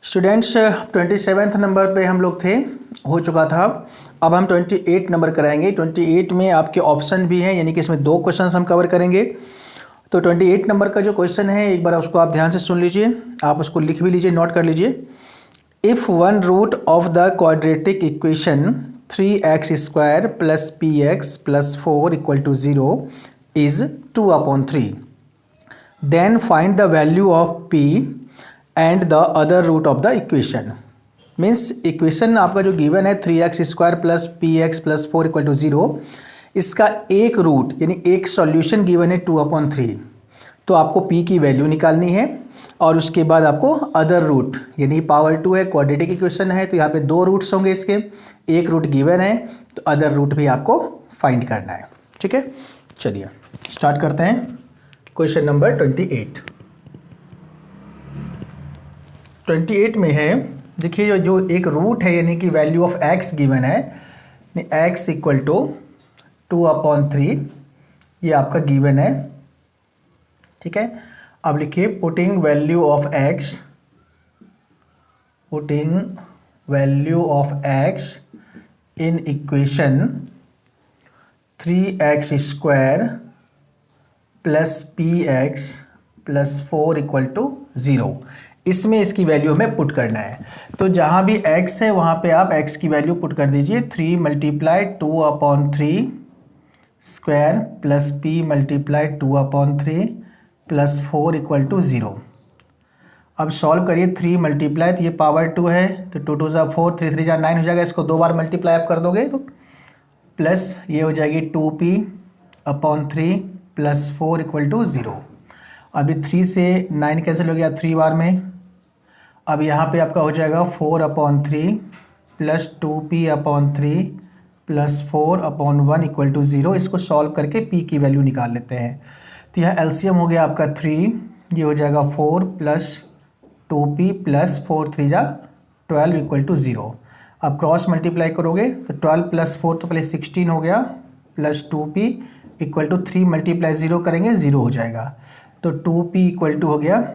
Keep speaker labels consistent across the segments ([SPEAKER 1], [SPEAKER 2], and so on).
[SPEAKER 1] Students 27 number पे हम लोग थे, हो चुका था। अब हम 28 नंबर कराएंगे। 28 में आपके ऑप्शन भी हैं, यानी कि इसमें 2 क्वेश्चन हम कवर करेंगे। तो 28 नंबर का जो क्वेश्चन है, एक बार उसको आप ध्यान से सुन लीजिए, आप उसको लिख भी लीजिए, नोट कर लीजिए। If one root of the quadratic equation 3x² + px + 4 = 0 is 2/3, then find the value of p and the other root of the equation. Means equation आपका जो गिवन है 3x² + px + 4 = 0, इसका एक रूट यानी एक सॉल्यूशन गिवन है 2/3। तो आपको p की वैल्यू निकालनी है और उसके बाद आपको अदर रूट यानी पावर 2 है, क्वाड्रेटिक इक्वेशन है, तो यहाँ पे 2 रूट्स होंगे इसके, एक रूट गिवन है तो अदर रूट भी आपको फाइंड करना है। ठीक है, चलिए स्टार्ट करते हैं क्वेश्चन नंबर 28 में है। देखिए जो एक रूट है यानी कि वैल्यू ऑफ x गिवन है, x = 2/3, ये आपका गिवन है। ठीक है, अब लिखिए putting value of x in equation 3x² + px + 4 = 0। इसमें इसकी वैल्यू हमें पुट करना है। तो जहाँ भी x है वहाँ पे आप x की वैल्यू पुट कर दीजिए। 3 × 2/3² + p × 2/3 + 4 = 0। अब सॉल्व करिए। 3 मल्टीप्लाई, तो ये पावर 2 है, तो 2 2 = 4, 3 3 = 9 हो जाएगा। इसको 2 बार मल्टीप्लाई आप कर दोगे तो प्लस ये हो जाएगी 2p/3 + 4 = 0। अभी 3 से 9 कैंसिल हो गया 3 बार में। अब यहाँ पे आपका हो जाएगा 4/3 + 2p/3 + 4/1 = 0। इसको सॉल्व करके p की वैल्यू निकाल लेते हैं। तो यह एलसीएम हो गया आपका 3, ये हो जाएगा 4 + 2p + 4 3 = 12 = 0। अब क्रॉस मल्टीप्लाई करोगे तो 12 + 4 तो पहले 16 हो गया, प्लस 2p = 3 × 0 करेंगे 0 हो जाएगा। तो 2p = हो गया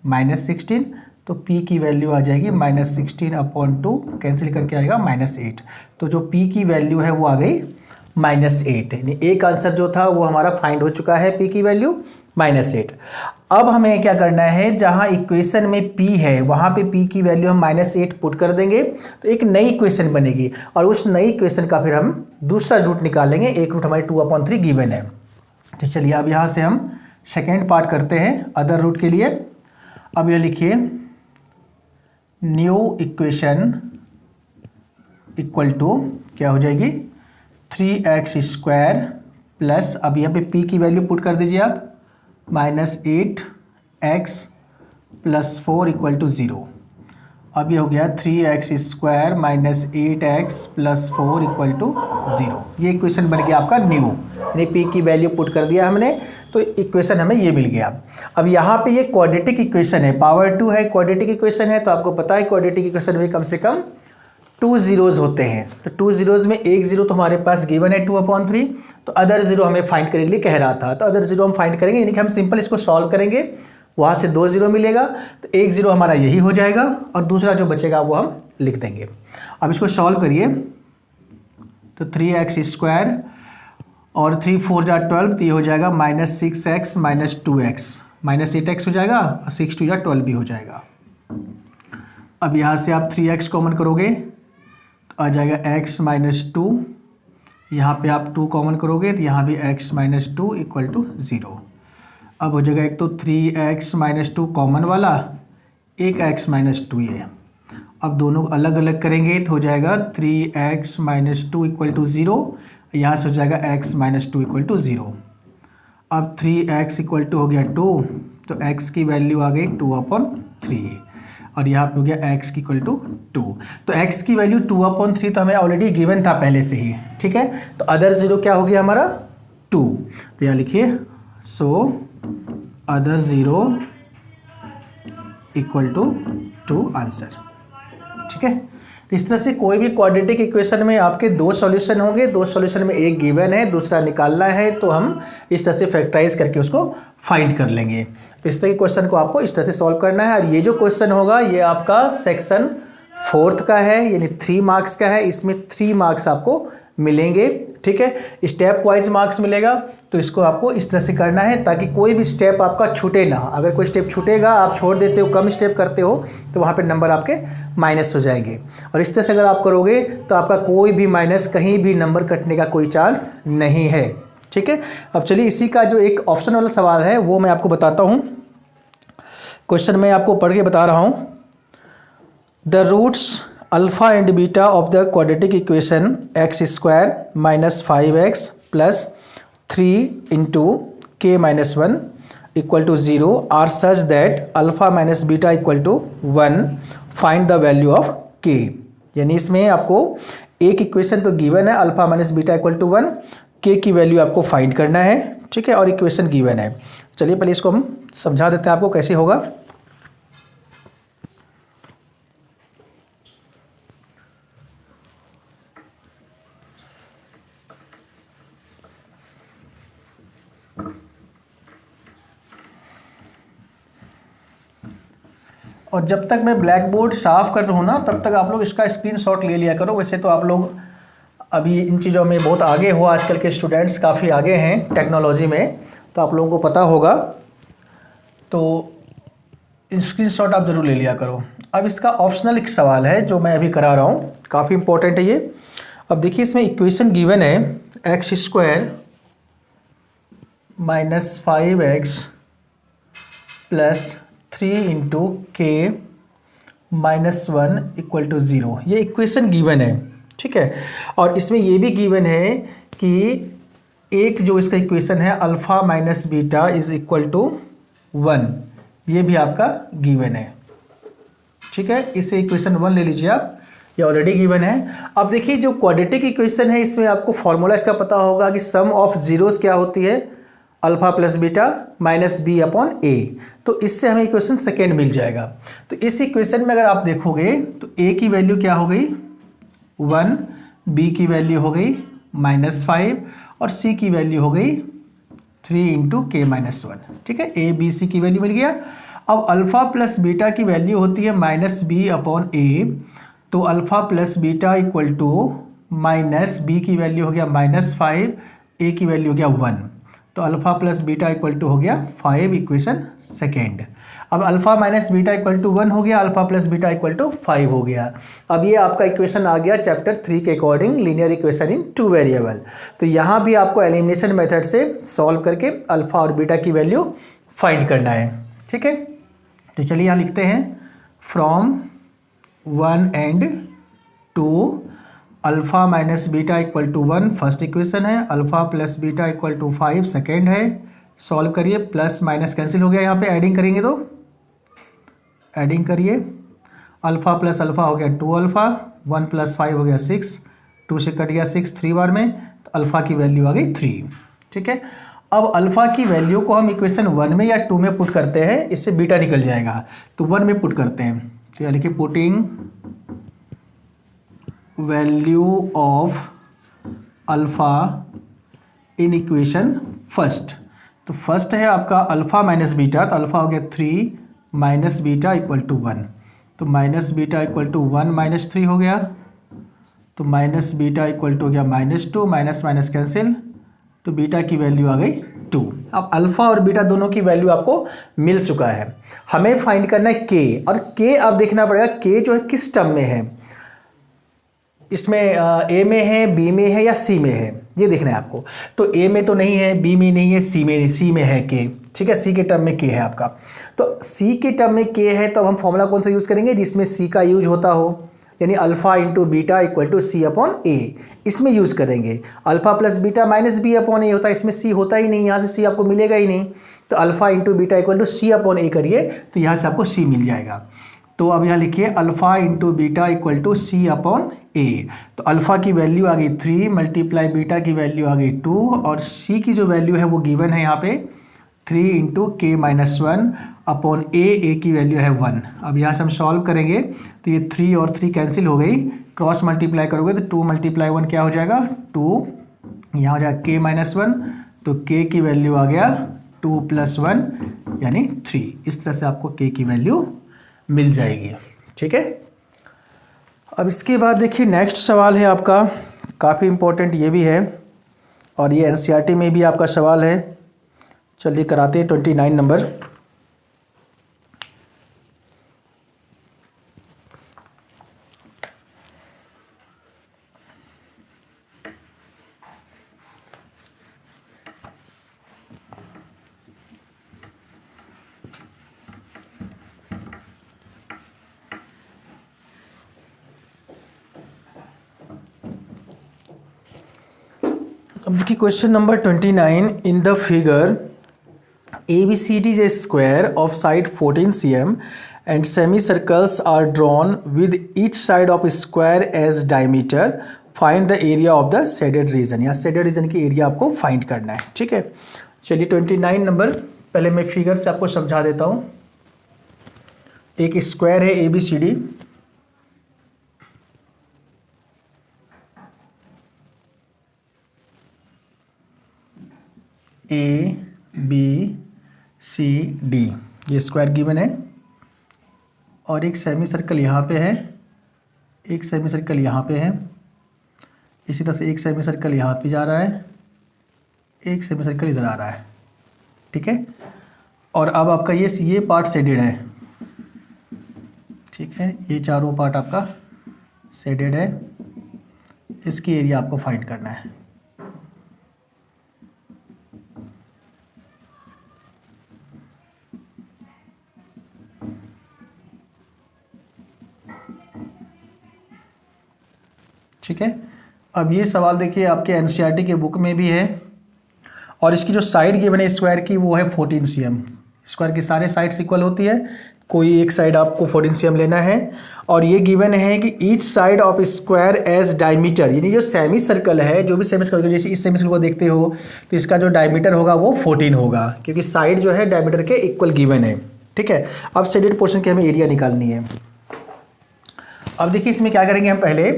[SPEAKER 1] -16, तो p की वैल्यू आ जाएगी -16/2, कैंसिल करके आएगा -8। तो जो p की वैल्यू है वो आ गई -8, यानी एक आंसर जो था वो हमारा फाइंड हो चुका है, p की वैल्यू -8। अब हमें क्या करना है, जहां इक्वेशन में p है वहां पे p की वैल्यू हम -8 पुट कर देंगे तो एक नई इक्वेशन बनेगी और उस नई इक्वेशन का फिर हम दूसरा रूट निकालेंगे। एक रूट हमारी 2/3 गिवन है। तो चलिए अब यहां से हम सेकेंड पार्ट करते हैं अदर रूट के लिए। अब ये लिखिए न्यू इक्वेशन क्या हो जाएगी 3x² प्लस, अब यहाँ पे p की वैल्यू पुट कर दीजिए आप, -8x + 4 = 0। अब ये हो गया 3x² - 8x + 4 = 0। ये इक्वेशन बन गया आपका न्यू, यानी p की वैल्यू पुट कर दिया हमने तो इक्वेशन हमें ये मिल गया। अब यहाँ पे ये क्वाड्रेटिक इक्वेशन है, पावर 2 है, क्वाड्रेटिक इक्वेशन है, तो आपको पता है क्वाड्रेटिक इक्वेशन में कम से कम 2 ज़ीरोज़ होते हैं। तो 2 ज़ीरोज़ में एक ज़ीरो तो हमारे पास गिवन है 2/3, तो अदर ज़ीरो हमें फाइंड करने के लिए कह रहा था, तो अदर ज़ीरो हम फाइंड करेंगे, यानी कि हम सिंपल इसको सॉल्व करेंगे, वहाँ से 2 ज़ीरो मिलेगा, तो एक ज़ीरो हमारा यही हो जाएगा और दूसरा जो बचेगा वो हम लिख देंगे। अब इसको सॉल्व करिए तो 3x² और 3 4 = 12, तो ये हो जाएगा -6x - 2x, -8x हो जाएगा और 6 2 = 12 भी हो जाएगा। अब यहाँ से आप 3x कॉमन करोगे तो आ जाएगा x - 2, यहाँ पे आप 2 कॉमन करोगे तो यहाँ भी x - 2 = 0। अब हो जाएगा एक तो 3x - 2 कॉमन वाला, एक x - 2 ये। अब दोनों अलग अलग करेंगे तो हो जाएगा 3x - 2 = 0, यहाँ से हो जाएगा x - 2 = 0। अब 3x = हो गया 2, तो x की वैल्यू आ गई 2/3 और यहाँ पे हो गया x = 2। तो x की वैल्यू 2/3 तो हमें ऑलरेडी गिवन था पहले से ही। ठीक है, तो अदर ज़ीरो क्या हो गया हमारा 2, तो यहाँ लिखिए सो अदर ज़ीरो = 2 आंसर। ठीक है, तो इस तरह से कोई भी क्वाड्रेटिक इक्वेशन में आपके 2 सॉल्यूशन होंगे, 2 सॉल्यूशन में एक गिवन है, दूसरा निकालना है, तो हम इस तरह से फैक्टराइज करके उसको फाइंड कर लेंगे। तो इस तरह के क्वेश्चन को आपको इस तरह से सॉल्व करना है। और ये जो क्वेश्चन होगा ये आपका सेक्शन 4th का है, यानी 3 मार्क्स का है। इसमें 3 मार्क्स आपको मिलेंगे, ठीक है। स्टेप वाइज मार्क्स मिलेगा, तो इसको आपको इस तरह से करना है ताकि कोई भी स्टेप आपका छूटे ना। अगर कोई स्टेप छूटेगा, आप छोड़ देते हो, कम स्टेप करते हो, तो वहाँ पे नंबर आपके माइनस हो जाएंगे। और इस तरह से अगर आप करोगे तो आपका कोई भी माइनस, कहीं भी नंबर कटने का कोई चांस नहीं है, ठीक है। अब चलिए इसी का जो एक ऑप्शन वाला सवाल है वो मैं आपको बताता हूँ। क्वेश्चन मैं आपको पढ़ के बता रहा हूँ। The roots alpha and beta of the quadratic equation x square minus 5x plus 3 into k minus 1 equal to 0 are such that alpha minus beta equal to 1, find the value of k. यानी इसमें आपको एक equation तो given है alpha minus beta equal to 1, k की value आपको find करना है, ठीक है। और इक्वेशन गिवन है। चलिए पहले इसको हम समझा देते हैं आपको कैसे होगा। और जब तक मैं ब्लैक बोर्ड साफ़ कर रहा हूँ ना, तब तक आप लोग इसका स्क्रीनशॉट ले लिया करो। वैसे तो आप लोग अभी इन चीज़ों में बहुत आगे हो, आजकल के स्टूडेंट्स काफ़ी आगे हैं टेक्नोलॉजी में, तो आप लोगों को पता होगा, तो स्क्रीनशॉट आप ज़रूर ले लिया करो। अब इसका ऑप्शनल एक सवाल है जो मैं अभी करा रहा हूँ, काफ़ी इंपॉर्टेंट है ये। अब देखिए इसमें इक्वेशन गिवन है x square minus 5x plus 3 into k minus 1 equal to 0, ये इक्वेशन गिवन है, ठीक है। और इसमें ये भी गिवन है कि एक जो इसका इक्वेशन है alpha minus beta is equal to 1, ये भी आपका गिवन है, ठीक है। इसे इक्वेशन 1 ले लीजिए आप, ये ऑलरेडी गिवन है। अब देखिए जो क्वाड्रेटिक इक्वेशन है इसमें आपको फॉर्मूला इसका पता होगा कि सम ऑफ जीरोस क्या होती है, alpha plus beta minus B upon ए। तो इससे हमें इक्वेशन सेकेंड मिल जाएगा। तो इस इक्वेशन में अगर आप देखोगे तो ए की वैल्यू क्या हो गई 1, बी की वैल्यू हो गई -5 और सी की वैल्यू हो गई 3 इंटू के माइनस 1, ठीक है। ए बी सी की वैल्यू मिल गया। अब अल्फ़ा प्लस बीटा की वैल्यू होती है माइनस बी अपॉन ए, तो alpha plus beta equal to minus B की वैल्यू हो गया -5, ए की वैल्यू हो गया 1, तो alpha plus beta equal to हो गया 5, इक्वेशन सेकेंड। अब alpha minus beta equal to 1 हो गया, alpha plus beta equal to 5 हो गया। अब ये आपका इक्वेशन आ गया चैप्टर 3 के according, linear equation in 2 variable. तो यहाँ भी आपको एलिमिनेशन मेथड से सॉल्व करके अल्फ़ा और बीटा की वैल्यू फाइंड करना है, ठीक है। तो चलिए यहाँ लिखते हैं from 1 and 2 alpha minus beta equal to 1 first equation है, alpha plus beta equal to 5 second है। सॉल्व करिए, प्लस माइनस कैंसिल हो गया, यहाँ पे एडिंग करेंगे तो एडिंग करिए, अल्फ़ा प्लस अल्फ़ा हो गया 2 अल्फ़ा, 1 प्लस 5 हो गया 6, 2 से कट गया 6 3 बार में, तो अल्फ़ा की वैल्यू आ गई 3, ठीक है। अब अल्फ़ा की वैल्यू को हम इक्वेशन 1 में या 2 में पुट करते हैं, इससे बीटा निकल जाएगा, तो 1 में पुट करते हैं। तो यहाँ लिखिए putting value of alpha in equation first. तो फर्स्ट है आपका अल्फ़ा माइनस बीटा, तो अल्फ़ा हो गया 3 माइनस बीटा इक्वल टू 1, तो minus beta equal to 1 minus 3 हो गया, तो माइनस बीटा इक्वल टू हो गया -2, माइनस माइनस कैंसिल, तो बीटा की वैल्यू आ गई 2। अब अल्फ़ा और बीटा दोनों की वैल्यू आपको मिल चुका है, हमें फाइंड करना है के। और के अब देखना पड़ेगा के जो है किस टर्म में है, इसमें ए में है, बी में है या सी में है, ये देखना है आपको। तो ए में तो नहीं है, बी में नहीं है, सी में है के, ठीक है। सी के टर्म में के है आपका, तो सी के टर्म में के है, तो अब हम फॉर्मूला कौन सा यूज़ करेंगे जिसमें सी का यूज होता हो, यानी alpha into beta equal to c upon a, इसमें यूज़ करेंगे। Alpha plus beta minus B upon a होता है, इसमें सी होता ही नहीं, यहाँ से सी आपको मिलेगा ही नहीं, तो alpha into beta equal to c upon a करिए, तो यहाँ से आपको सी मिल जाएगा। तो अब यहाँ लिखिए alpha into beta equal to c upon ए, तो अल्फ़ा की वैल्यू आ गई 3 मल्टीप्लाई बीटा की वैल्यू आ गई 2, और सी की जो वैल्यू है वो गिवन है यहाँ पे 3 इंटू के माइनस 1 अपॉन ए की वैल्यू है 1। अब यहाँ से हम सॉल्व करेंगे तो ये 3 और 3 कैंसिल हो गई, क्रॉस मल्टीप्लाई करोगे तो 2 मल्टीप्लाई 1 क्या हो जाएगा 2, यहाँ हो जाएगा के माइनस 1, तो के की वैल्यू आ गया 2 + 1 यानी 3। इस तरह से आपको k की वैल्यू मिल जाएगी। ठीक है, अब इसके बाद देखिए नेक्स्ट सवाल है आपका, काफ़ी इम्पोर्टेंट ये भी है और ये एनसीईआरटी में भी आपका सवाल है। चलिए कराते हैं 29 नंबर। अब देखिए question number 29, in the figure ABCD is a square of side 14 cm and semicircles are drawn with each side of square as diameter. Find the area of the shaded region। या shaded region की area आपको find करना है। ठीक है, चलिए 29 number, पहले मैं फिगर से आपको समझा देता हूँ। एक स्क्वायर है ABCD, ABCD, ये स्क्वायर गिवन है और एक सेमी सर्कल यहाँ पे है, एक सेमी सर्कल यहाँ पे है, इसी तरह से एक सेमी सर्कल यहाँ पे जा रहा है, एक सेमी सर्कल इधर आ रहा है। ठीक है, और अब आपका ये पार्ट शेडेड है। ठीक है, ये चारों पार्ट आपका शेडेड है, इसकी एरिया आपको फाइंड करना है। ठीक है, अब ये सवाल देखिए आपके एनसीईआरटी के बुक में भी है और इसकी जो साइड गिवन है स्क्वायर की वो है 14 cm। स्क्वायर की सारे साइड्स इक्वल होती है, कोई एक साइड आपको 14 cm लेना है और ये गिवन है कि each side of square as diameter, यानी जो सेमी सर्कल है, जो भी सेमी सर्कल, जैसे इस सेमी सर्कल को देखते हो तो इसका जो डायमीटर होगा वो 14 होगा, क्योंकि साइड जो है डायमीटर के इक्वल गिवन है। ठीक है, अब शेडेड पोर्शन की हमें एरिया निकालनी है। अब देखिए इसमें क्या करेंगे हम पहले,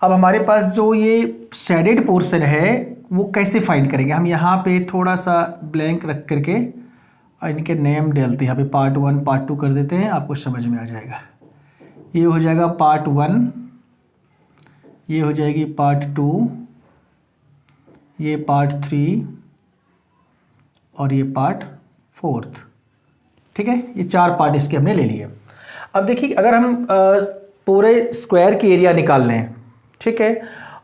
[SPEAKER 1] अब हमारे पास जो ये शेडेड पोर्शन है वो कैसे फाइंड करेंगे। हम यहाँ पे थोड़ा सा ब्लैंक रख करके और इनके नेम डालते हैं, यहाँ पे पार्ट 1 पार्ट 2 कर देते हैं, आपको समझ में आ जाएगा। ये हो जाएगा पार्ट 1, ये हो जाएगी पार्ट 2, ये पार्ट 3 और ये पार्ट 4। ठीक है, ये 4 पार्ट इसके हमने ले लिए। अब देखिए अगर हम पूरे स्क्वायर की एरिया निकाल लें, ठीक है,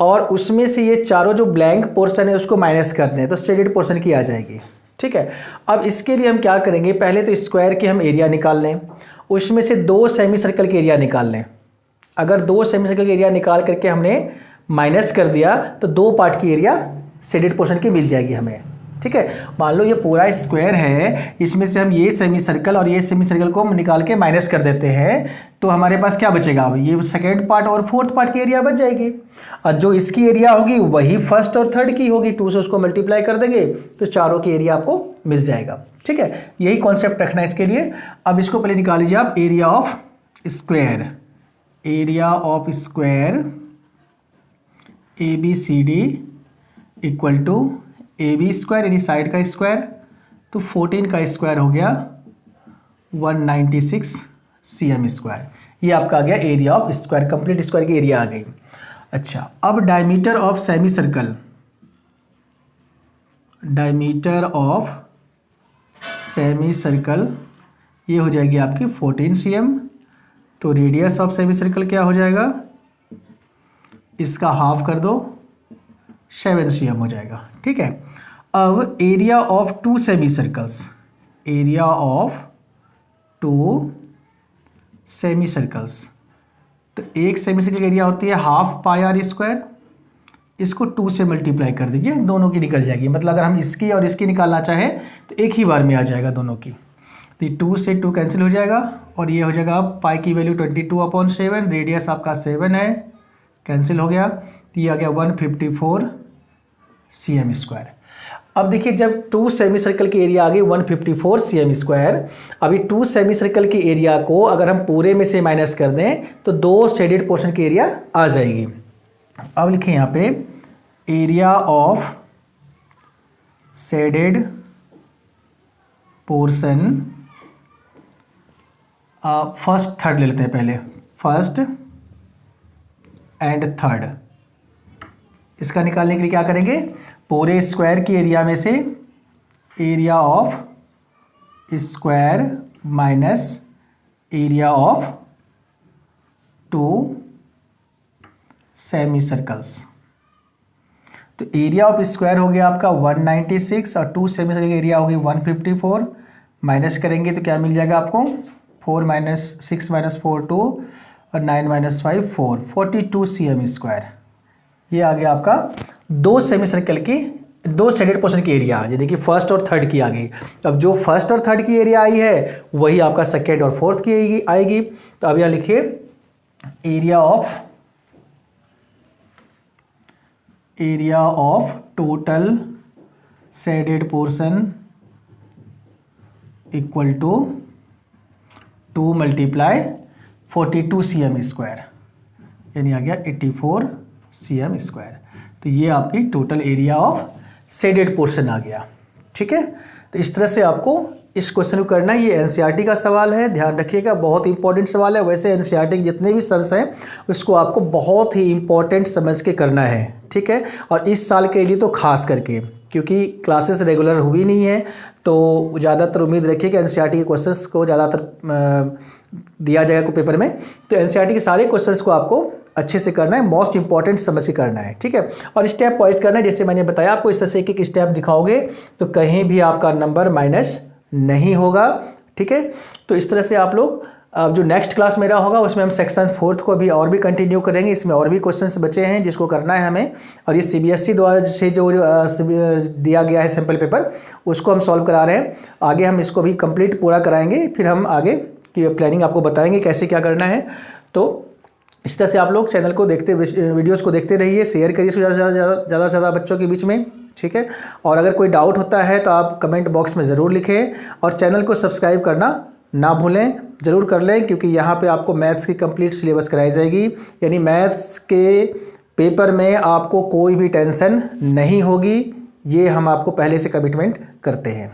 [SPEAKER 1] और उसमें से ये चारों जो ब्लैंक पोर्शन है उसको माइनस कर दें तो शेडेड पोर्शन की आ जाएगी। ठीक है, अब इसके लिए हम क्या करेंगे, पहले तो स्क्वायर की हम एरिया निकाल लें, उसमें से 2 सेमी सर्कल की एरिया निकाल लें। अगर 2 सेमी सर्कल की एरिया निकाल करके हमने माइनस कर दिया तो 2 पार्ट की एरिया शेडेड पोर्शन की मिल जाएगी हमें। ठीक है, मान लो ये पूरा स्क्वायर है, इसमें से हम ये सेमी सर्कल और ये सेमी सर्कल को निकाल के माइनस कर देते हैं तो हमारे पास क्या बचेगा, अब ये सेकेंड पार्ट और फोर्थ पार्ट की एरिया बच जाएगी। और जो इसकी एरिया होगी वही फर्स्ट और थर्ड की होगी, 2 से उसको मल्टीप्लाई कर देंगे तो चारों की एरिया आपको मिल जाएगा। ठीक है, यही कॉन्सेप्ट रखना है इसके लिए। अब इसको पहले निकाल लीजिए आप, area of square, area of square ABCD equal to AB square यानी साइड का स्क्वायर, तो 14 का स्क्वायर हो गया 196 cm स्क्वायर। ये आपका आ गया area of square, complete square की एरिया आ गई। अच्छा, अब diameter of semi circle, diameter of semi circle ये हो जाएगी आपकी 14 cm, तो रेडियस ऑफ सेमी सर्कल क्या हो जाएगा, इसका हाफ कर दो 7 cm हो जाएगा। ठीक है, अब area of 2 semi circles, area of 2 semi circles, तो एक सेमी सर्कल की एरिया होती है हाफ पाई आर स्क्वायर, इसको 2 से मल्टीप्लाई कर दीजिए, दोनों की निकल जाएगी। मतलब अगर हम इसकी और इसकी निकालना चाहें तो एक ही बार में आ जाएगा दोनों की, तो 2 से 2 कैंसिल हो जाएगा और ये हो जाएगा पाई की वैल्यू 22/7, रेडियस आपका 7 है, कैंसिल हो गया, तो ये आ गया 154 cm स्क्वायर। अब देखिए जब 2 सेमी सर्कल की एरिया आ गई 154 cm स्क्वायर, अभी 2 सेमी सर्कल की एरिया को अगर हम पूरे में से माइनस कर दें तो 2 शेडेड पोर्शन की एरिया आ जाएगी। अब लिखें यहाँ पे area of shaded portion, first third ले लेते हैं पहले, फर्स्ट एंड थर्ड। इसका निकालने के लिए क्या करेंगे, पूरे स्क्वायर की एरिया में से area of square minus area of two semicircles. तो एरिया ऑफ स्क्वायर हो गया आपका 196 और टू सेमी सर्कल की एरिया होगी 154। माइनस करेंगे तो क्या मिल जाएगा आपको, 4 माइनस 6 माइनस 4 2 और 9 माइनस 5 4, 42 cm स्क्वायर। ये आ गया आपका दो सेमी सर्कल की, दो साइडेड पोर्शन की एरिया, ये देखिए फर्स्ट और थर्ड की आ गई। अब जो फर्स्ट और थर्ड की एरिया आई है वही आपका सेकेंड और फोर्थ की आएगी। तो अब यहाँ लिखिए area of total shaded portion equal to 2 multiply 42 cm square, यानी आ गया 84 cm स्क्वायर। तो ये आपकी total area of shaded portion आ गया। ठीक है, तो इस तरह से आपको इस क्वेश्चन को करना है। ये एनसीईआरटी का सवाल है, ध्यान रखिएगा, बहुत इंपॉर्टेंट सवाल है। वैसे एनसीईआरटी के जितने भी सब्स हैं उसको आपको बहुत ही इंपॉर्टेंट समझ के करना है। ठीक है, और इस साल के लिए तो खास करके, क्योंकि क्लासेस रेगुलर हुई नहीं है, तो ज़्यादातर उम्मीद रखिए कि एनसीईआरटी के क्वेश्चंस को ज़्यादातर दिया जाएगा पेपर में। तो एनसीईआरटी के सारे क्वेश्चंस को आपको अच्छे से करना है, मोस्ट इंपॉर्टेंट समझ के करना है। ठीक है, और स्टेप वाइज करना है, जैसे मैंने बताया आपको। इस तरह से एक स्टेप दिखाओगे तो कहीं भी आपका नंबर माइनस नहीं होगा। ठीक है, तो इस तरह से आप लोग जो नेक्स्ट क्लास मेरा होगा उसमें हम सेक्शन 4 को अभी और भी कंटिन्यू करेंगे। इसमें और भी क्वेश्चंस बचे हैं जिसको करना है हमें, और ये सीबीएसई द्वारा से जो दिया गया है सैम्पल पेपर उसको हम सॉल्व करा रहे हैं। आगे हम इसको भी कंप्लीट पूरा कराएंगे, फिर हम आगे की प्लानिंग आपको बताएंगे कैसे क्या करना है। तो इस तरह से आप लोग चैनल को देखते, वीडियोस को देखते रहिए, शेयर करिए इसको ज़्यादा से ज़्यादा बच्चों के बीच में। ठीक है, और अगर कोई डाउट होता है तो आप कमेंट बॉक्स में ज़रूर लिखें, और चैनल को सब्सक्राइब करना ना भूलें, ज़रूर कर लें, क्योंकि यहाँ पे आपको मैथ्स की कंप्लीट सिलेबस कराई जाएगी। यानी मैथ्स के पेपर में आपको कोई भी टेंशन नहीं होगी, ये हम आपको पहले से कमिटमेंट करते हैं।